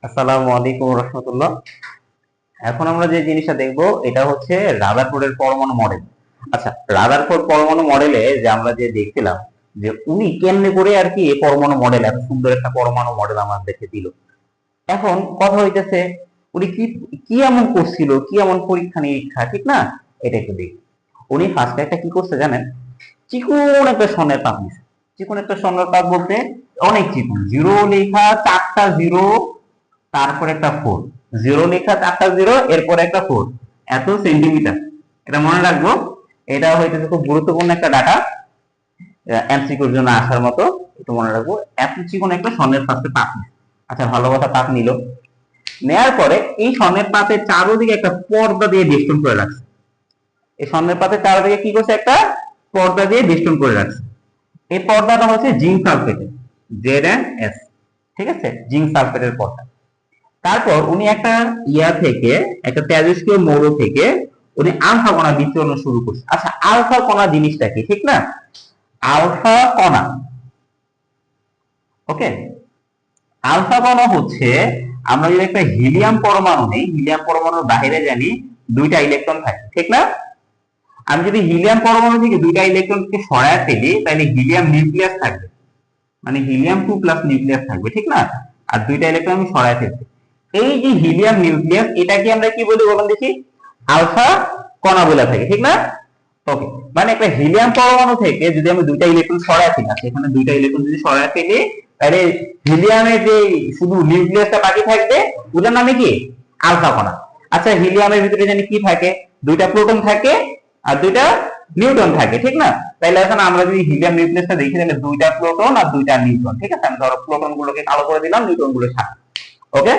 আসসালামু আলাইকুম রহমতুল্লাহ। এখন আমরা যে জিনিসটা দেখবো এটা হচ্ছে রাদারফোর্ডের পরমাণু মডেল। আচ্ছা, রাদারফোর্ড পরমাণু মডেলে যে আমরা যে দেখছিলাম যে উনি কেমনে করে আর কি এই পরমাণু মডেল, এত সুন্দর একটা পরমাণু মডেল আমাদেরকে দিল। এখন কথা হইতেছে উনি কি কি এমন করছিল, কি এমন পরীক্ষা নিরীক্ষা, ঠিক না? এটা একটু দেখি। উনি ফার্স্টে একটা কি করছে জানেন? চিকন একটা স্বর্ণের পাত নিছে। চিকন একটা স্বর্ণের পাত বলতে অনেক চিকন, জিরো লেখা, চারটা জিরো, তারপর একটা ফোর। জিরো লেখা, চারটা জিরো, এরপর একটা ফোর, এত সেন্টিমিটার। এটা মনে রাখবো। এটা হইতেছে খুব গুরুত্বপূর্ণ একটা ডাটা, এমসিকিউর জন্য আসার মতো। একটু মনে রাখবো, এত চিকন একটা স্বর্ণের ফার্স্টে পাত নিছে। আচ্ছা, ভালো কথা, পাত নিল। নেয়ার পরে এই স্বর্ণের পাতের চারোদিকে একটা পর্দা দিয়ে বেষ্টন করে রাখছে। এই স্বর্ণের পাতের চারোদিকে কি করছে? একটা পর্দা দিয়ে বেষ্টন করে রাখছে। এই পর্দাটা হচ্ছে জিঙ্ক সালফেটের, ZnS, ঠিক আছে, জিঙ্ক সালফেটের পর্দা। তারপর উনি একটা থেকে, একটা তেজস্ক্রিয় মৌল থেকে উনি আলফা কণা বিচ্ছুরণ শুরু করছে। আচ্ছা, আলফা কণা জিনিসটা কি, ঠিক না? আলফা কণা, ওকে, আলফা কণা হচ্ছে, আমরা যদি একটা হিলিয়াম পরমাণু নেই, হিলিয়াম পরমাণুর বাইরে জানি দুইটা ইলেকট্রন থাকে, ঠিক না? আমি যদি হিলিয়াম পরমাণু থেকে দুইটা ইলেকট্রনকে সরায় ফেলি, তাহলে হিলিয়াম নিউক্লিয়াস থাকবে, মানে হিলিয়াম 2+ নিউক্লিয়াস থাকবে, ঠিক না? আর দুইটা ইলেকট্রন আমি সরায় ফেলছি। এই যে হিলিয়াম নিউক্লিয়াস, এটাকে আমরা কি বলি বলুন দেখি? আলফা কণা বলে থাকি, ঠিক না? ওকে, মানে একটা হিলিয়াম পরমাণু থেকে যদি আমি দুইটা ইলেকট্রন সরায় ফেলি, সেখানে দুইটা ইলেকট্রন যদি সরায় ফেলি, তাহলে হিলিয়ামের যে শুধু নিউক্লিয়াসটা বাকি থাকবে, ওটার নামে কি? আলফা কণা। আচ্ছা, হিলিয়ামের ভিতরে জানি কি থাকে? দুইটা প্রোটন থাকে আর দুইটা নিউট্রন থাকে, ঠিক না? তাইলে এখন আমরা যদি হিলিয়াম নিউক্লিয়াসটা দেখি, তাহলে দুইটা প্রোটন আর দুইটা নিউট্রন, ঠিক আছে? আমি ধরো প্রোটন গুলোকে কালো করে দিলাম, নিউট্রন গুলো সাদা। ওকে,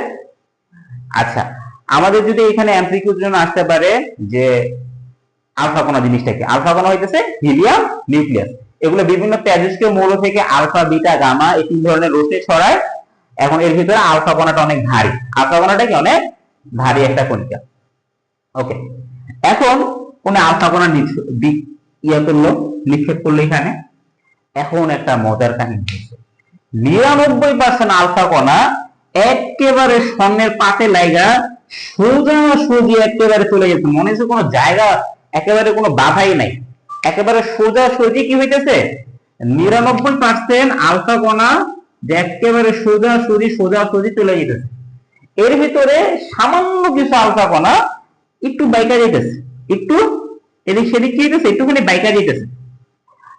আচ্ছা, আমাদের যদি এখানে এমসিকিউর জন্য আসতে পারে যে আলফা কণা জিনিসটা কি? আলফা কণা হইতেছে হিলিয়াম নিউক্লিয়াস। এগুলো বিভিন্ন তেজস্ক্রিয় মৌল থেকে আলফা, বিটা, গামা এই তিন ধরনের রশ্মি ছড়ায়। এখন এর ভিতরে আলফা কণাটা অনেক ভারী। আলফা কণাটা কি? অনেক ভারী একটা কণিকা। ওকে, এখন কোন আলফা কণা করলো, নিক্ষেপ করলো এখানে। এখন একটা মজার কাহিনী হচ্ছে, 99% আলফা কণা একেবারে স্বর্ণের পাতে লাইগা সোজা সোজি একেবারে চলে গেছে। মনে হচ্ছে কোনো জায়গা, একেবারে কোনো বাধাই নাই, একেবারে সোজা সোজি কি হইতেছে? 99% আলফা কণা যে একেবারে সোজা সোজি চলে যেতেছে। এর ভিতরে সামান্য কিছু আলফা কণা একটু বাইকা যেতেছে, একটু এদিক সেদিক কি হইতেছে, একটুখানি বাইকা যেতেছে।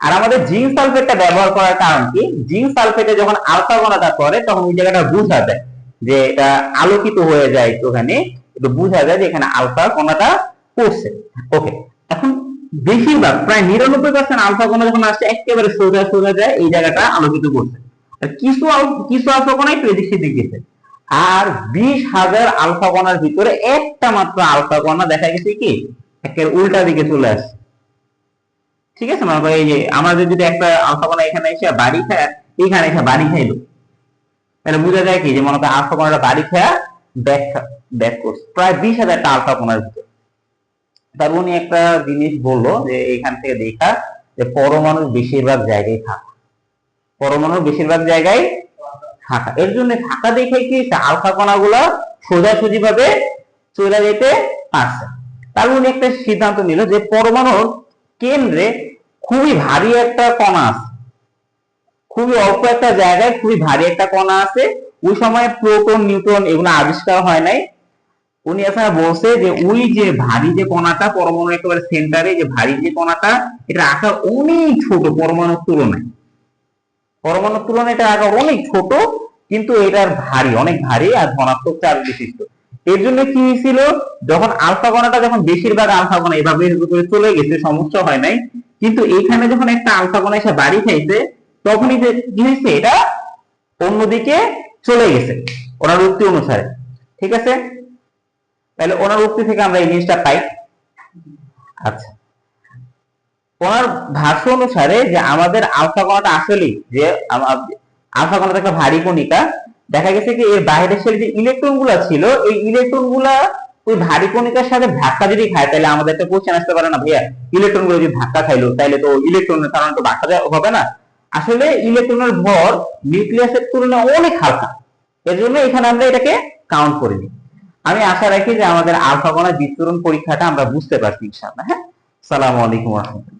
আর আমাদের জিঙ্ক সালফেটটা ব্যবহার করার কারণ কি? জিঙ্ক সালফেটে যখন আলফা কণাটা করে, তখন ওই জায়গাটা বোঝা যায় যে এটা আলোকিত হয়ে যায়, একটুখানি একটু বোঝা যায় যে এখানে আলফা কণাটা পড়ছে। ওকে, এখন বেশিরভাগ প্রায় 99% আলফা কণা যখন আসছে, একেবারে সোজা যায়, এই জায়গাটা আলোকিত করছে। কিছু কিছু আলফা কণা একটু এদিক সেদিক গেছে। আর 20,000 আলফা কণার ভিতরে একটা মাত্র আলফা কণা দেখা গেছে কি একেবারে উল্টা দিকে চলে আসছে। ঠিক আছে, মনে করো এই যে আমাদের যদি একটা আলফা কণা এখানে এসে বাড়ি খায়, এখানে এসে বাড়ি খাইলো, তাহলে বোঝা যায় কি যে মনে করো আলফা কণাটা বাড়ি খায় ব্যাক করছে প্রায় 20,000টা আলফা কণার ভিতরে। তার উনি একটা জিনিস বললো যে এখান থেকে দেখা যে পরমাণুর বেশিরভাগ জায়গায় থাকা, পরমাণুর বেশিরভাগ জায়গায় থাকা, এর জন্য থাকা দেখে কি আলফা কণাগুলো সোজাসুজি ভাবে চলে যেতে পারছে। তার উনি একটা সিদ্ধান্ত নিল যে পরমাণুর কেন্দ্রে খুবই ভারী একটা কণা আছে, খুবই অল্প একটা জায়গায় খুবই ভারী একটা কণা আছে। ওই সময় প্রোটন নিউট্রন এগুলো আবিষ্কার হয় নাই। উনি এখানে বলছে যে ওই যে ভারী যে কণাটা, পরমাণুর একেবারে সেন্টারে যে ভারী যে কণাটা, এটা আকার অনেক ছোট পরমাণুর তুলনায়, পরমাণুর তুলনায় এটা আকার অনেক ছোট, কিন্তু এটার ভারী, অনেক ভারী আর ধনাত্মক চার্জ বিশিষ্ট। এর জন্য কি হয়েছিল, যখন আলফা কণাটা যখন বেশিরভাগ আলফা কণা এভাবে করে চলে গেছে, সমস্যা হয় নাই, কিন্তু এইখানে যখন একটা আলফা কণা এসে বাড়ি খাইছে, তখনই যে কি হয়েছে, এটা অন্যদিকে চলে গেছে ওনার উক্তি অনুসারে। ঠিক আছে, তাহলে ওনার উক্তি থেকে আমরা এই জিনিসটা পাই। আচ্ছা, ওনার ভাষ্য অনুসারে যে আমাদের আলফা কণাটা আসলে যে আলফা কণাটা একটা ভারী কণিকা, দেখা গেছে কি এর বাইরের শেলে যে ইলেকট্রন গুলা ছিল, এই ইলেকট্রন গুলা ওই ভারী কণিকার সাথে ধাক্কা যদি খায়, তাহলে আমাদের একটা কোশ্চেন আসতে পারে না, ভাইয়া ইলেকট্রন গুলো যদি ধাক্কা খাইলো, তাহলে তো ইলেকট্রনের কারণে তো ধাক্কা হবে না। আসলে ইলেকট্রনের ভর নিউক্লিয়াসের তুলনায় অনেক হালকা, এর জন্য এখানে আমরা এটাকে কাউন্ট করে নিই। আমি আশা রাখি যে আমাদের আলফা কণা বিস্তরণ পরীক্ষাটা আমরা বুঝতে পারছি ইনশাআল্লাহ। হ্যাঁ, আসসালামু আলাইকুম ওয়া রাহমাতুল্লাহ।